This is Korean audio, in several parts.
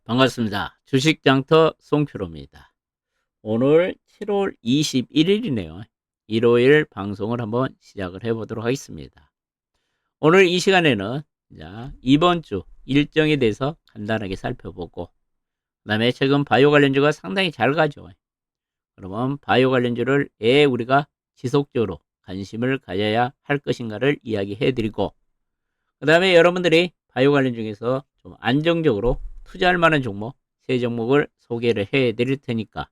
반갑습니다. 주식장터 송표로입니다. 오늘 7월 21일이네요. 일요일 방송을 한번 시작을 해보도록 하겠습니다. 오늘 이 시간에는 이번 주 일정에 대해서 간단하게 살펴보고, 그 다음에 최근 바이오 관련주가 상당히 잘 가죠. 그러면 바이오 관련주를 왜 우리가 지속적으로 관심을 가져야 할 것인가를 이야기해드리고, 그 다음에 여러분들이 바이오 관련 중에서 좀 안정적으로 투자할 만한 종목, 세 종목을 소개를 해 드릴 테니까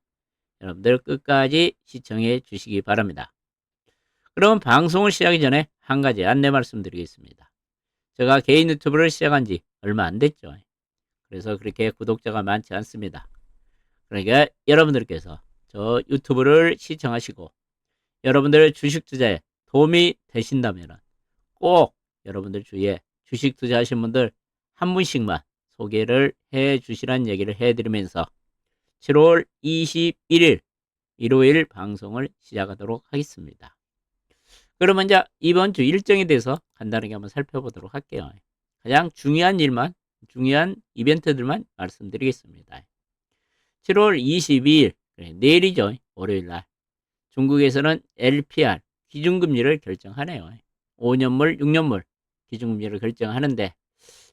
여러분들 끝까지 시청해 주시기 바랍니다. 그럼 방송을 시작하기 전에 한 가지 안내 말씀드리겠습니다. 제가 개인 유튜브를 시작한 지 얼마 안 됐죠. 그래서 그렇게 구독자가 많지 않습니다. 그러니까 여러분들께서 저 유튜브를 시청하시고 여러분들 주식 투자에 도움이 되신다면 꼭 여러분들 주위에 주식 투자하신 분들 한 분씩만 소개를 해 주시라는 얘기를 해드리면서 7월 21일 일요일 방송을 시작하도록 하겠습니다. 그러면 이제 이번 주 일정에 대해서 간단하게 한번 살펴보도록 할게요. 가장 중요한 일만, 중요한 이벤트들만 말씀드리겠습니다. 7월 22일, 내일이죠. 월요일날. 중국에서는 LPR, 기준금리를 결정하네요. 5년물, 6년물 기준금리를 결정하는데,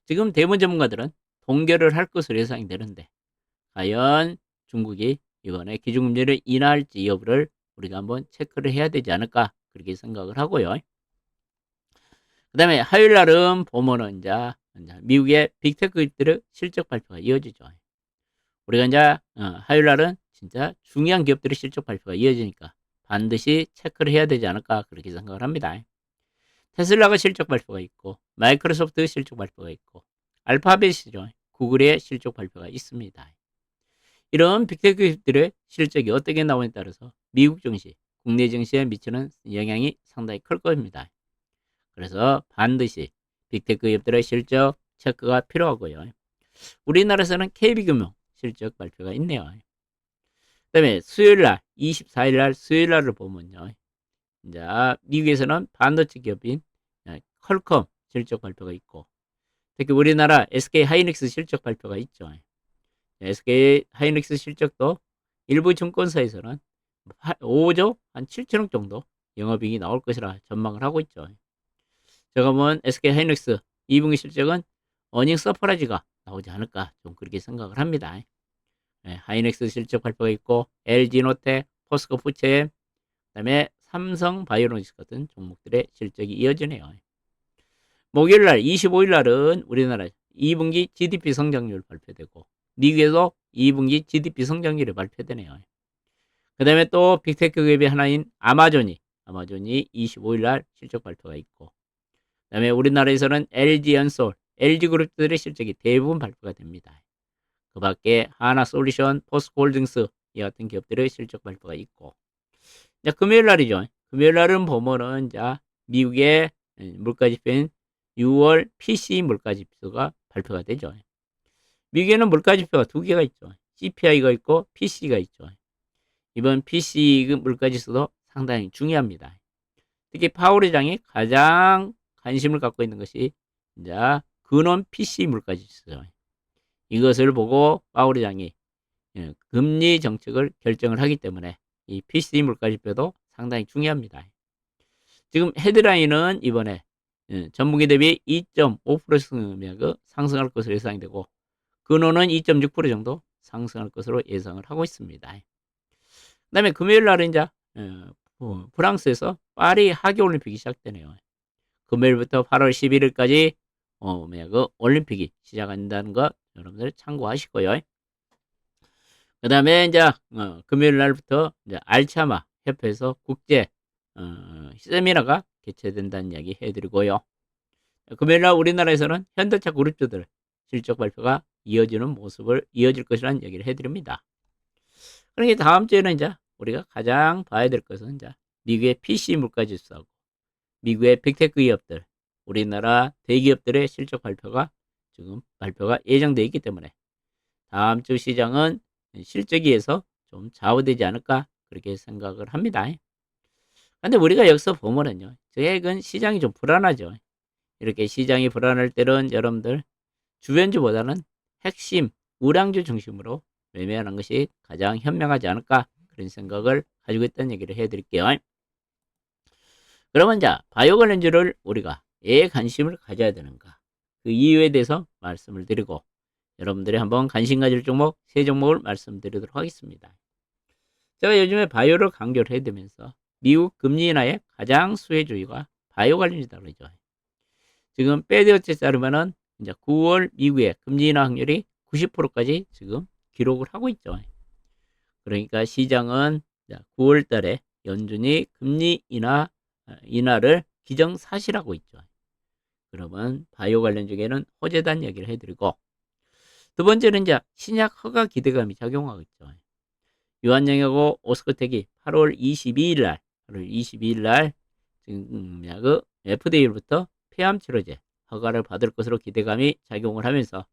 지금 대부분 전문가들은 동결을 할 것으로 예상이 되는데, 과연 중국이 이번에 기준금리를 인하할지 여부를 우리가 한번 체크를 해야 되지 않을까, 그렇게 생각을 하고요. 그 다음에 화요일 날은 보면은 이제 미국의 빅테크 기업들의 실적 발표가 이어지죠. 우리가 이제 화요일 날은 진짜 중요한 기업들의 실적 발표가 이어지니까 반드시 체크를 해야 되지 않을까, 그렇게 생각을 합니다. 테슬라가 실적 발표가 있고, 마이크로소프트 실적 발표가 있고, 알파벳이죠. 구글의 실적 발표가 있습니다. 이런 빅테크 기업들의 실적이 어떻게 나오냐에 따라서 미국 증시, 국내 증시에 미치는 영향이 상당히 클 겁니다. 그래서 반드시 빅테크 기업들의 실적 체크가 필요하고요. 우리나라에서는 KB금융 실적 발표가 있네요. 그 다음에 수요일날, 24일날 수요일날을 보면요. 이제 미국에서는 반도체 기업인 퀄컴 실적 발표가 있고, 특히 우리나라 SK 하이닉스 실적 발표가 있죠. SK 하이닉스 실적도 일부 증권사에서는 5조 한 7천억 정도 영업이익이 나올 것이라 전망을 하고 있죠. 제가 본 SK 하이닉스 2분기 실적은 어닝 서프라이즈가 나오지 않을까, 좀 그렇게 생각을 합니다. 하이닉스 실적 발표가 있고, LG노텍, 포스코 푸체엠, 그다음에 삼성 바이오로직스 같은 종목들의 실적이 이어지네요. 목요일날 25일날은 우리나라 2분기 GDP 성장률 발표되고, 미국에서 2분기 GDP 성장률이 발표되네요. 그 다음에 또 빅테크 기업의 하나인 아마존이 25일날 실적 발표가 있고, 그 다음에 우리나라에서는 LG엔솔, LG그룹들의 실적이 대부분 발표가 됩니다. 그 밖에 하나솔루션, 포스코홀딩스 이 같은 기업들의 실적 발표가 있고, 금요일 날이죠. 금요일 날은 보면은 미국의 물가지표인 6월 PC 물가지표가 발표가 되죠. 미국에는 물가지표가 두 개가 있죠. CPI가 있고 PC가 있죠. 이번 PC 물가지수도 상당히 중요합니다. 특히 파월 의장이 가장 관심을 갖고 있는 것이 근원 PC 물가지수죠. 이것을 보고 파월 의장이 금리 정책을 결정을 하기 때문에 이 PC 물가지표도 상당히 중요합니다. 지금 헤드라인은 이번에 전분기 대비 2.5% 상승할 것으로 예상이 되고, 근원은 2.6% 정도 상승할 것으로 예상을 하고 있습니다. 그 다음에 금요일 날은 프랑스에서 파리 하계올림픽이 시작되네요. 금요일부터 8월 11일까지 올림픽이 시작한다는 거 여러분들 참고하시고요. 그 다음에 금요일 날부터 알츠하이머 협회에서 국제 세미나가 개최된다는 이야기 해드리고요. 금요일 날 우리나라에서는 현대차 그룹주들 실적 발표가 이어질 것이라는 얘기를 해드립니다. 그러니까 다음 주에는 우리가 가장 봐야 될 것은 미국의 PC 물가지수하고 미국의 빅테크 기업들, 우리나라 대기업들의 실적 발표가 예정되어 있기 때문에 다음 주 시장은 실적에 의해서 좀 좌우되지 않을까, 그렇게 생각을 합니다. 근데 우리가 여기서 보면은요, 최근 시장이 좀 불안하죠. 이렇게 시장이 불안할 때는 여러분들 주변주보다는 핵심 우량주 중심으로 매매하는 것이 가장 현명하지 않을까 그런 생각을 가지고 있다는 얘기를 해드릴게요. 그러면 자, 바이오 관련주를 우리가 왜 관심을 가져야 되는가? 그 이유에 대해서 말씀을 드리고 여러분들이 한번 관심 가질 종목, 세 종목을 말씀드리도록 하겠습니다. 제가 요즘에 바이오를 강조를 해드리면서 미국 금리 인하의 가장 수혜주의가 바이오 관련주다 그러죠. 지금 패드워치에 따르면은 이제 9월 미국의 금리 인하 확률이 90%까지 지금 기록을 하고 있죠. 그러니까 시장은 9월 달에 연준이 금리 인하를 기정사실하고 있죠. 그러면 바이오 관련 중에는 호재단 얘기를 해드리고, 두 번째는 이제 신약 허가 기대감이 작용하고 있죠. 유한영하고 오스코텍이 8월 22일 날 지금 그 FDA로부터 폐암 치료제 허가를 받을 것으로 기대감이 작용을 하면서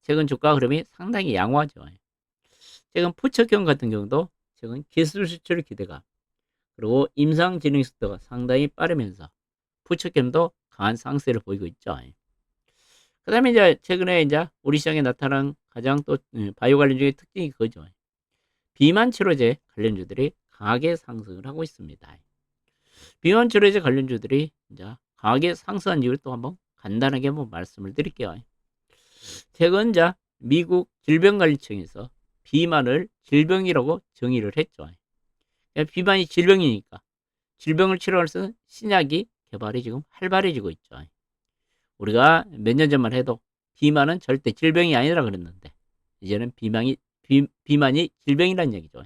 최근 주가 흐름이 상당히 양호하죠. 최근 푸처경 같은 경우도 최근 기술 수출 기대감 그리고 임상 진행 속도가 상당히 빠르면서 푸처경도 강한 상세를 보이고 있죠. 그 다음에 이제 최근에 이제 우리 시장에 나타난 가장 또 바이오 관련주의 특징이 그거죠. 비만 치료제 관련주들이 강하게 상승을 하고 있습니다. 비만 치료제 관련주들이 이제 강하게 상승한 이유를 또 한번 간단하게 한번 말씀을 드릴게요. 최근 이제 미국 질병관리청에서 비만을 질병이라고 정의를 했죠. 비만이 질병이니까 질병을 치료할 수 있는 신약이 개발이 지금 활발해지고 있죠. 우리가 몇 년 전만 해도 비만은 절대 질병이 아니라 그랬는데 이제는 비만이 질병이라는 얘기죠.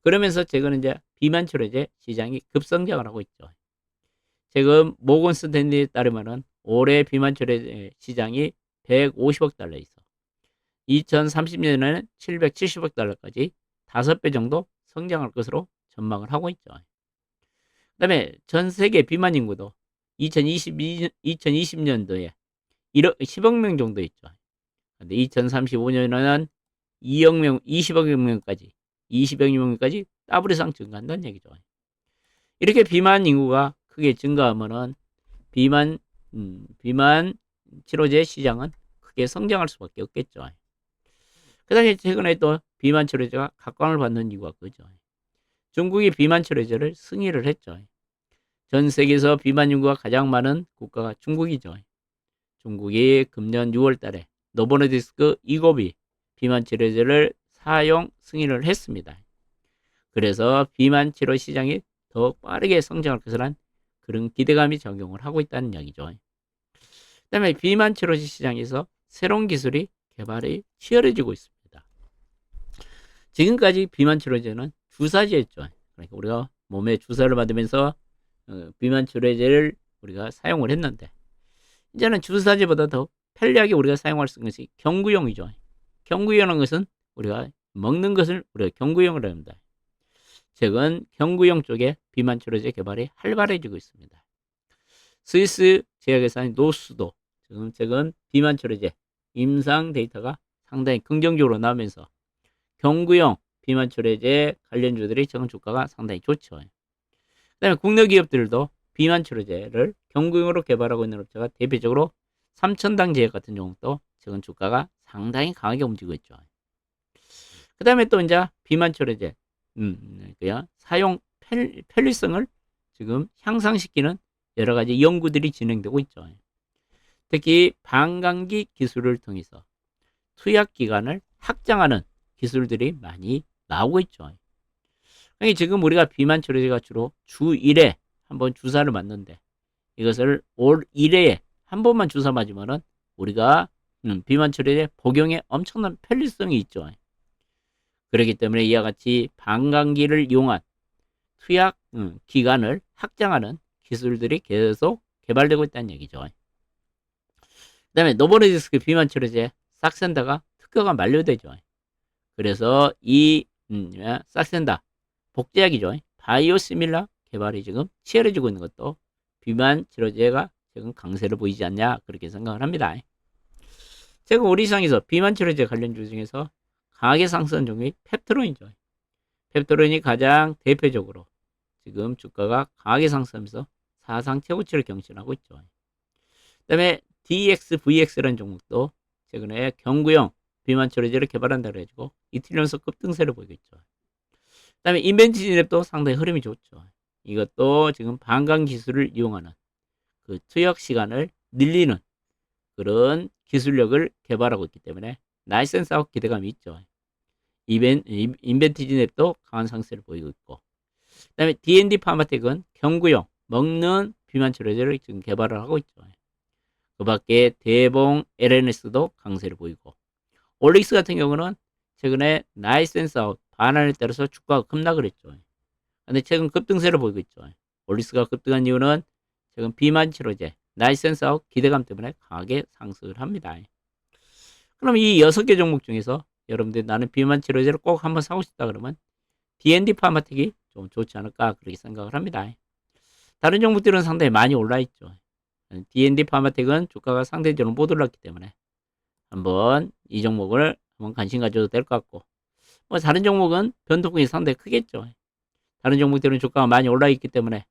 그러면서 최근 이제 비만 치료제 시장이 급성장을 하고 있죠. 지금 모건 스탠리에 따르면은 올해 비만 치료제 시장이 150억 달러 있어. 2030년에는 770억 달러까지 5배 정도 성장할 것으로 전망을 하고 있죠. 그 다음에 전 세계 비만 인구도 2020년도에 10억 명 정도 있죠. 근데 2035년에는 2억 명, 20억 명까지, 20억 명까지 더블 이상 증가한다는 얘기죠. 이렇게 비만 인구가 크게 증가하면은 비만 치료제 시장은 크게 성장할 수밖에 없겠죠. 그 다음에 최근에 또 비만 치료제가 각광을 받는 이유가 그죠. 중국이 비만 치료제를 승인을 했죠. 전 세계에서 비만 인구가 가장 많은 국가가 중국이죠. 중국이 금년 6월 달에 노보노디스크 2급이 비만 치료제를 사용 승인을 했습니다. 그래서 비만 치료 시장이 더 빠르게 성장할 것이란 그런 기대감이 적용을 하고 있다는 이야기죠. 그 다음에 비만 치료 시장에서 새로운 기술이 개발이 치열해지고 있습니다. 지금까지 비만 치료제는 주사제였죠. 그러니까 우리가 몸에 주사를 받으면서 비만 치료제를 우리가 사용을 했는데 이제는 주사제보다 더 편리하게 우리가 사용할 수 있는 것이 경구용이죠. 경구용이라는 것은 우리가 먹는 것을 우리가 경구용을 합니다. 최근 경구용 쪽에 비만 치료제 개발이 활발해지고 있습니다. 스위스 제약회사인 노스도 지금 최근 비만 치료제 임상 데이터가 상당히 긍정적으로 나오면서 경구용 비만 치료제 관련주들이 최근 주가가 상당히 좋죠. 그다음에 국내 기업들도 비만 치료제를 경구용으로 개발하고 있는 업체가 대표적으로 삼천당 제약 같은 경우도 최근 주가가 상당히 강하게 움직이고 있죠. 그 다음에 또 이제 비만 치료제 사용 편리성을 지금 향상시키는 여러 가지 연구들이 진행되고 있죠. 특히 방광기 기술을 통해서 투약 기간을 확장하는 기술들이 많이 나오고 있죠. 그러니까 지금 우리가 비만 치료제가 주로 주 1회 한번 주사를 맞는데 이것을 올 1회에 한 번만 주사 맞으면은 우리가 비만 치료제 복용에 엄청난 편리성이 있죠. 그렇기 때문에 이와 같이 방광기를 이용한 투약 기간을 확장하는 기술들이 계속 개발되고 있다는 얘기죠. 그 다음에 노보노디스크 비만 치료제 싹센다가 특허가 만료되죠. 그래서 이 싹센다 복제약이죠. 바이오시밀라 개발이 지금 치열해지고 있는 것도 비만 치료제가 지금 강세를 보이지 않냐 그렇게 생각을 합니다. 지금 우리 시장에서 비만 치료제 관련주 중에서 강하게 상승한 종목이 펩토론이죠. 펩토론이 가장 대표적으로 지금 주가가 강하게 상승하면서 사상 최고치를 경신하고 있죠. 그 다음에 DXVX라는 종목도 최근에 경구용 비만 치료제를 개발한다 그래가지고 이틀연속 급등세를 보이고 있죠. 그 다음에 인벤티진앱도 상당히 흐름이 좋죠. 이것도 지금 방광 기술을 이용하는 그 투약 시간을 늘리는 그런 기술력을 개발하고 있기 때문에 나이센스하고 기대감이 있죠. 인벤티진앱도 강한 상승을 보이고 있고, 그 다음에 D&D 파마텍은 경구용 먹는 비만 치료제를 지금 개발을 하고 있죠. 그 밖에 대봉 LNS도 강세를 보이고, 올릭스 같은 경우는 최근에 나이센스아웃 반환에 따라서 주가가 급락을 했죠. 근데 최근 급등세를 보이고 있죠. 올릭스가 급등한 이유는 최근 비만 치료제 나이센스아웃 기대감 때문에 강하게 상승을 합니다. 그럼 이 6개 종목 중에서 여러분들 나는 비만 치료제를 꼭 한번 사고 싶다 그러면 D&D 파마텍이 좀 좋지 않을까 그렇게 생각을 합니다. 다른 종목들은 상당히 많이 올라 있죠. D&D 파마텍은 주가가 상대적으로 못 올랐기 때문에 한번 이 종목을 한번 관심 가져도 될 것 같고, 뭐 다른 종목은 변동폭이 상당히 크겠죠. 다른 종목들은 주가가 많이 올라 있기 때문에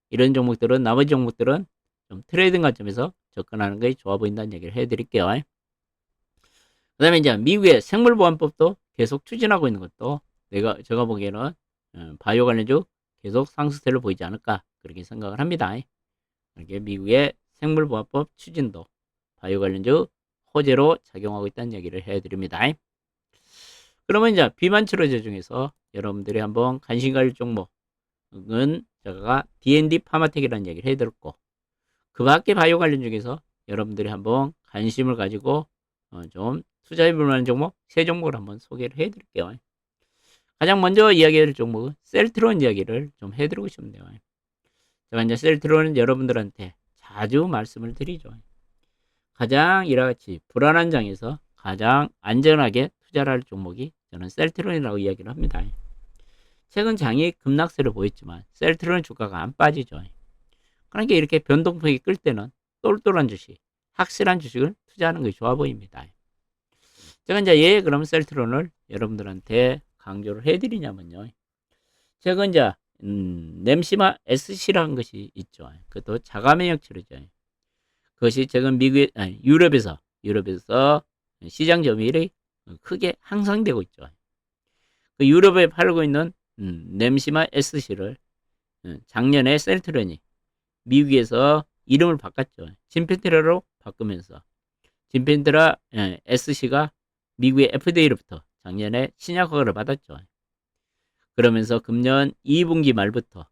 이런 종목들은, 나머지 종목들은 좀 트레이딩 관점에서 접근하는 게 좋아 보인다는 얘기를 해드릴게요. 그 다음에 이제 미국의 생물보안법도 계속 추진하고 있는 것도 제가 보기에는 바이오 관련주 계속 상승세를 보이지 않을까 그렇게 생각을 합니다. 이렇게 미국의 생물보안법 추진도 바이오 관련주 호재로 작용하고 있다는 얘기를 해드립니다. 그러면 이제 비만 치료제 중에서 여러분들이 한번 관심 가질 종목은 제가 D&D 파마텍이라는 얘기를 해드렸고, 그 밖에 바이오 관련 중에서 여러분들이 한번 관심을 가지고 좀 투자해볼 만한 종목 3종목을 한번 소개를 해드릴게요. 가장 먼저 이야기할 종목은 셀트론 이야기를 좀 해드리고 싶네요. 제가 이제 셀트론은 여러분들한테 자주 말씀을 드리죠. 가장 이와 같이 불안한 장에서 가장 안전하게 투자를 할 종목이 저는 셀트론이라고 이야기를 합니다. 최근 장이 급락세를 보였지만 셀트론 주가가 안 빠지죠. 그러니까 이렇게 변동폭이 끌 때는 똘똘한 주식, 확실한 주식을 투자하는 것이 좋아 보입니다. 제가 이제 그럼 셀트론을 여러분들한테 강조를 해드리냐면요. 최근 이제 nem시마 SC라는 것이 있죠. 그것도 자가면역 치료죠. 그것이 최근 유럽에서 시장 점유율이 크게 향상되고 있죠. 그 유럽에 팔고 있는 nem시마 SC를 작년에 셀트론이 미국에서 이름을 바꿨죠. 진펜테라로 바꾸면서 진펜테라 SC가 미국의 FDA로부터 작년에 신약 허가를 받았죠. 그러면서 금년 2분기 말부터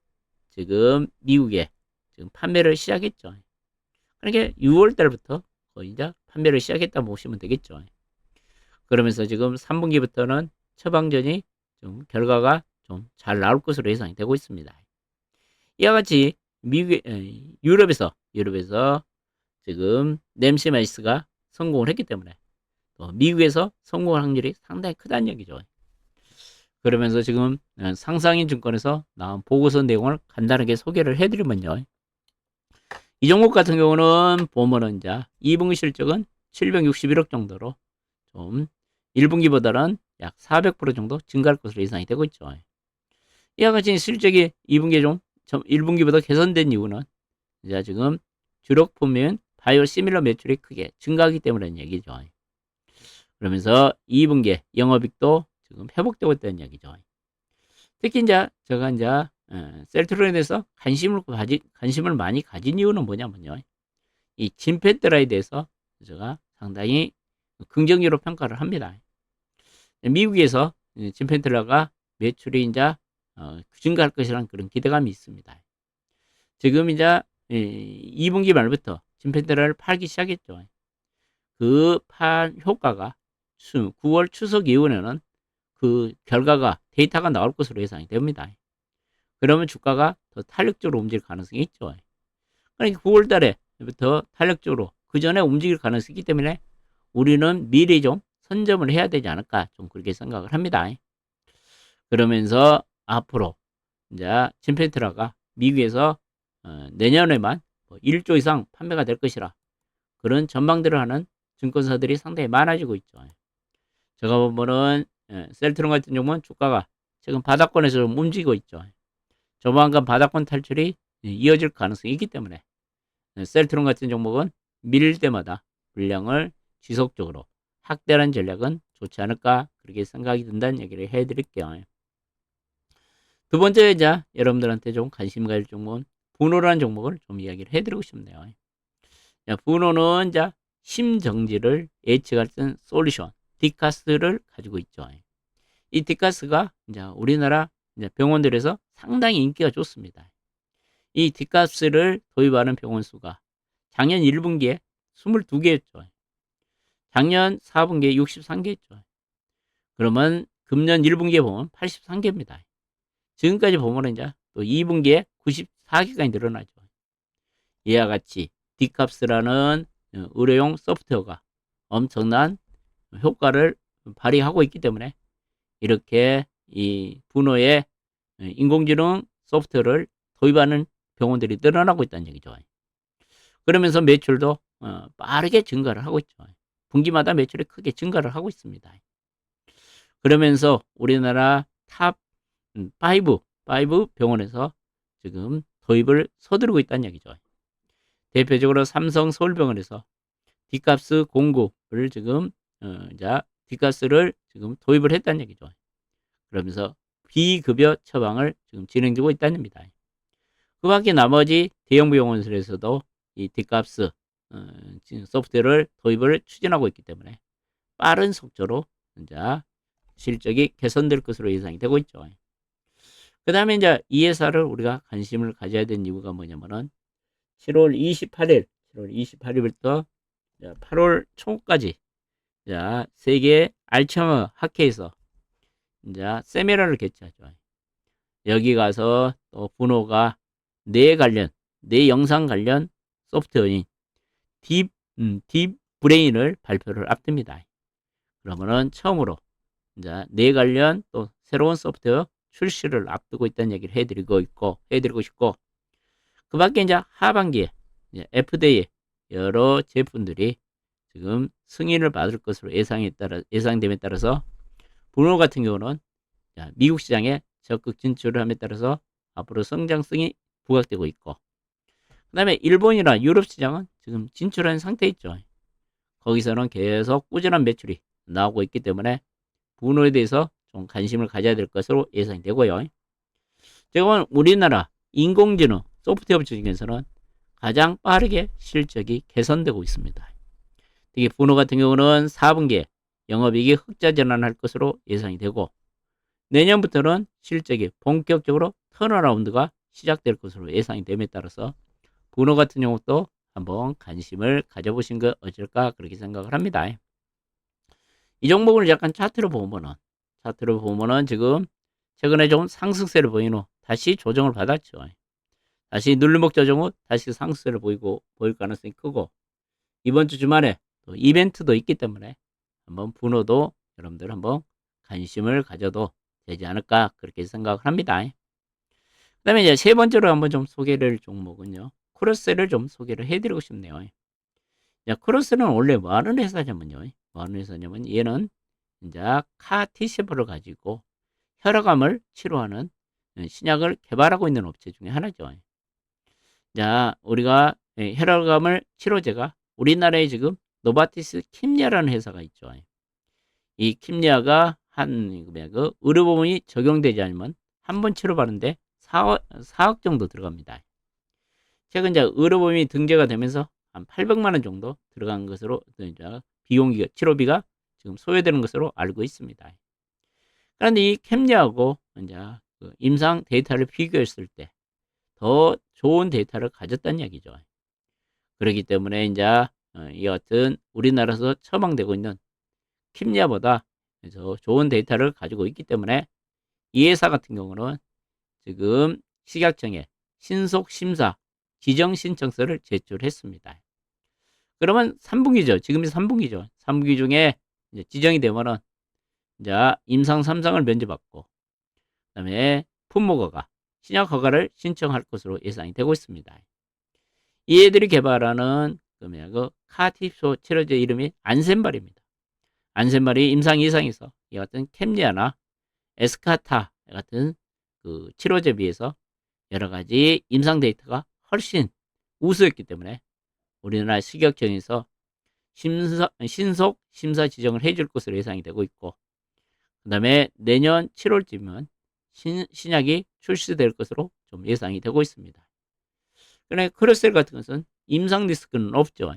지금 미국에 지금 판매를 시작했죠. 그러니까 6월 달부터 거의 이제 판매를 시작했다 보시면 되겠죠. 그러면서 지금 3분기부터는 처방전이 좀 결과가 좀 잘 나올 것으로 예상이 되고 있습니다. 이와 같이 유럽에서 지금 nem시마이스가 성공을 했기 때문에 또 미국에서 성공할 확률이 상당히 크다는 얘기죠. 그러면서 지금 상상인 증권에서 나온 보고서 내용을 간단하게 소개를 해드리면요. 이 종목 같은 경우는 보면은 이제 2분기 실적은 761억 정도로 좀 1분기보다는 약 400% 정도 증가할 것으로 예상이 되고 있죠. 이와 같이 실적이 2분기에 좀 1분기보다 개선된 이유는 이제 지금 주력 품면 바이오 시밀러 매출이 크게 증가하기 때문이라는 얘기죠. 그러면서 2분기에 영업이익도 지금 회복되고 있다는 얘기죠. 특히 이제 제가 이제 셀트론에 대해서 관심을 많이 가진 이유는 뭐냐면요. 이 진펜테라에 대해서 제가 상당히 긍정적으로 평가를 합니다. 미국에서 진펜테라가 매출이 이제 증가할 것이라는 그런 기대감이 있습니다. 지금 이제 2분기 말부터 진펜테라를 팔기 시작했죠. 그 팔 효과가 9월 추석 이후에는 그 결과가 데이터가 나올 것으로 예상이 됩니다. 그러면 주가가 더 탄력적으로 움직일 가능성이 있죠. 그러니까 9월 달에부터 탄력적으로 그 전에 움직일 가능성이 있기 때문에 우리는 미리 좀 선점을 해야 되지 않을까 좀 그렇게 생각을 합니다. 그러면서 앞으로 이제 진펜테라가 미국에서 내년에만 1조 이상 판매가 될 것이라 그런 전망들을 하는 증권사들이 상당히 많아지고 있죠. 제가 보면은 셀트론 같은 경우는 주가가 지금 바닥권에서 좀 움직이고 있죠. 조만간 바닥권 탈출이 이어질 가능성이 있기 때문에 셀트론 같은 종목은 밀릴 때마다 물량을 지속적으로 확대하는 전략은 좋지 않을까 그렇게 생각이 든다는 얘기를 해드릴게요. 두 번째 이제 여러분들한테 좀 관심 가질 종목은 분호라는 종목을 좀 이야기를 해드리고 싶네요. 자, 분호는 이제 심정지를 예측할 수 있는 솔루션 디카스를 가지고 있죠. 이 디카스가 이제 우리나라 이제 병원들에서 상당히 인기가 좋습니다. 이 디카스를 도입하는 병원 수가 작년 1분기에 22개였죠. 작년 4분기에 63개였죠. 그러면 금년 1분기에 보면 83개입니다. 지금까지 보면 이제 또 2분기에 94개까지 늘어나죠. 이와 같이 디캅스라는 의료용 소프트웨어가 엄청난 효과를 발휘하고 있기 때문에 이렇게 이 분호의 인공지능 소프트웨어를 도입하는 병원들이 늘어나고 있다는 얘기죠. 그러면서 매출도 빠르게 증가를 하고 있죠. 분기마다 매출이 크게 증가를 하고 있습니다. 그러면서 우리나라 탑 5 병원에서 지금 도입을 서두르고 있다는 얘기죠. 대표적으로 삼성 서울병원에서 디캅스 공급을 지금 이제 디캅스를 지금 도입을 했다는 얘기죠. 그러면서 비급여 처방을 지금 진행되고 있다는 겁니다. 그 밖에 나머지 대형 병원에서도 이 디캅스 소프트웨어를 도입을 추진하고 있기 때문에 빠른 속도로 이제 실적이 개선될 것으로 예상이 되고 있죠. 그 다음에 이제 이 회사를 우리가 관심을 가져야 되는 이유가 뭐냐면은 7월 28일부터 8월 초까지 세계 알츠하이머 학회에서 이제 세미나를 개최하죠. 여기 가서 또 분호가 뇌 영상 관련 소프트웨어인 딥 브레인을 발표를 앞둡니다. 그러면은 처음으로 이제 뇌 관련 또 새로운 소프트웨어 출시를 앞두고 있다는 얘기를 해드리고 싶고, 그 밖에 이제 하반기에 이제 FDA 여러 제품들이 지금 승인을 받을 것으로 예상됨에 따라서 분호 같은 경우는 미국 시장에 적극 진출을 함에 따라서 앞으로 성장성이 부각되고 있고, 그 다음에 일본이나 유럽 시장은 지금 진출한 상태 있죠. 거기서는 계속 꾸준한 매출이 나오고 있기 때문에 분호에 대해서 좀 관심을 가져야 될 것으로 예상이 되고요. 지금 우리나라 인공지능 소프트웨어 업체 중에서는 가장 빠르게 실적이 개선되고 있습니다. 특히 분호 같은 경우는 4분기에 영업이익이 흑자 전환할 것으로 예상이 되고, 내년부터는 실적이 본격적으로 턴어라운드가 시작될 것으로 예상이 됨에 따라서 분호 같은 경우도 한번 관심을 가져보신 거 어쩔까 그렇게 생각을 합니다. 이 종목을 약간 차트로 보면은 지금 최근에 좀 상승세를 보인 후 다시 조정을 받았죠. 다시 눌림목 조정 후 다시 상승세를 보일 가능성이 크고, 이번 주 주말에 또 이벤트도 있기 때문에 한번 분호도 여러분들 한번 관심을 가져도 되지 않을까 그렇게 생각을 합니다. 그 다음에 이제 세 번째로 한번 좀 소개를 종목은요, 크로스를 좀 소개를 해드리고 싶네요. 자, 크로스는 원래 뭐 하는 회사냐면요, 얘는 이제 카티셰프를 가지고 혈압암을 치료하는 신약을 개발하고 있는 업체 중에 하나죠. 자, 우리가 혈압암을 치료제가 우리나라에 지금 노바티스 킴리아라는 회사가 있죠. 이 킴리아가 그 의료보험이 적용되지 않으면 한 번 치료받는데 4억 정도 들어갑니다. 최근 이제 의료보험이 등재가 되면서 한 800만 원 정도 들어간 것으로 치료비가 지금 소요되는 것으로 알고 있습니다. 그런데 이 킴리아하고 이제 그 임상 데이터를 비교했을 때 더 좋은 데이터를 가졌다는 얘기죠. 그렇기 때문에 이제 이 같은 우리나라에서 처방되고 있는 킴리아보다 더 좋은 데이터를 가지고 있기 때문에 이 회사 같은 경우는 지금 식약청에 신속 심사 지정 신청서를 제출했습니다. 그러면 3분기죠. 지금이 3분기죠. 3분기 중에 이제 지정이 되면은 이제 임상 3상을 면제받고, 그다음에 품목허가, 신약 허가를 신청할 것으로 예상이 되고 있습니다. 이애들이 개발하는 그 카티쇼 치료제 이름이 안센발입니다. 안센발이 임상 2상에서 이 같은 캠리아나 에스카타 같은 그 치료제에 비해서 여러 가지 임상 데이터가 훨씬 우수했기 때문에 우리나라 식약청에서 신속 심사 지정을 해줄 것으로 예상이 되고 있고, 그 다음에 내년 7월쯤은 신약이 출시될 것으로 좀 예상이 되고 있습니다. 그런데 크로셀 같은 것은 임상 리스크는 없죠.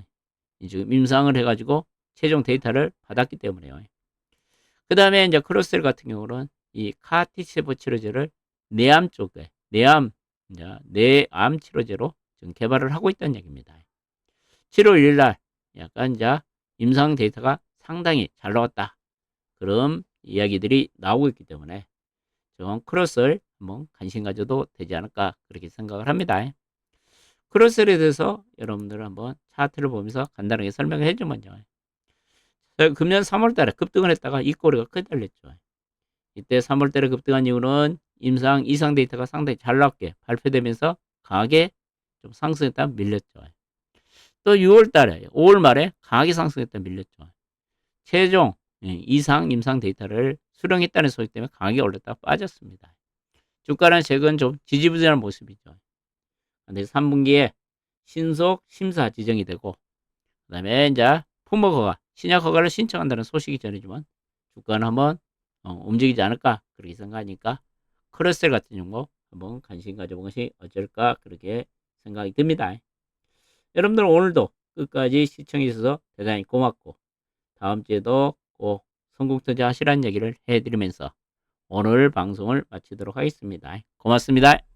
지금 임상을 해가지고 최종 데이터를 받았기 때문에요. 그 다음에 이제 크로셀 같은 경우는 이 카티 세포 치료제를 뇌암 쪽에, 뇌암 치료제로 지금 개발을 하고 있다는 얘기입니다. 7월 1일 날 약간 이제 임상 데이터가 상당히 잘 나왔다. 그런 이야기들이 나오고 있기 때문에 좀 크로셀 한번 관심 가져도 되지 않을까 그렇게 생각을 합니다. 크로셀에 대해서 여러분들 한번 차트를 보면서 간단하게 설명을 해주면요. 금년 3월 달에 급등을 했다가 이 꼬리가 끄달렸죠. 이때 3월 달에 급등한 이유는 이상 데이터가 상당히 잘 나왔게 발표되면서 강하게 좀 상승했다 밀렸죠. 또 6월 달에, 5월 말에 강하게 상승했다 밀렸죠. 최종 임상 데이터를 수령했다는 소식 때문에 강하게 올랐다가 빠졌습니다. 주가는 최근 좀 지지부진한 모습이죠. 근데 3분기에 신속 심사 지정이 되고, 그 다음에 이제 품목 허가, 신약 허가를 신청한다는 소식이 전해지면 주가는 한번 움직이지 않을까 그렇게 생각하니까 크로셀 같은 경우 한번 관심 가져본 것이 어쩔까 그렇게 생각이 듭니다. 여러분들 오늘도 끝까지 시청해 주셔서 대단히 고맙고, 다음 주에도 꼭 성공 투자 하시라는 얘기를 해드리면서 오늘 방송을 마치도록 하겠습니다. 고맙습니다.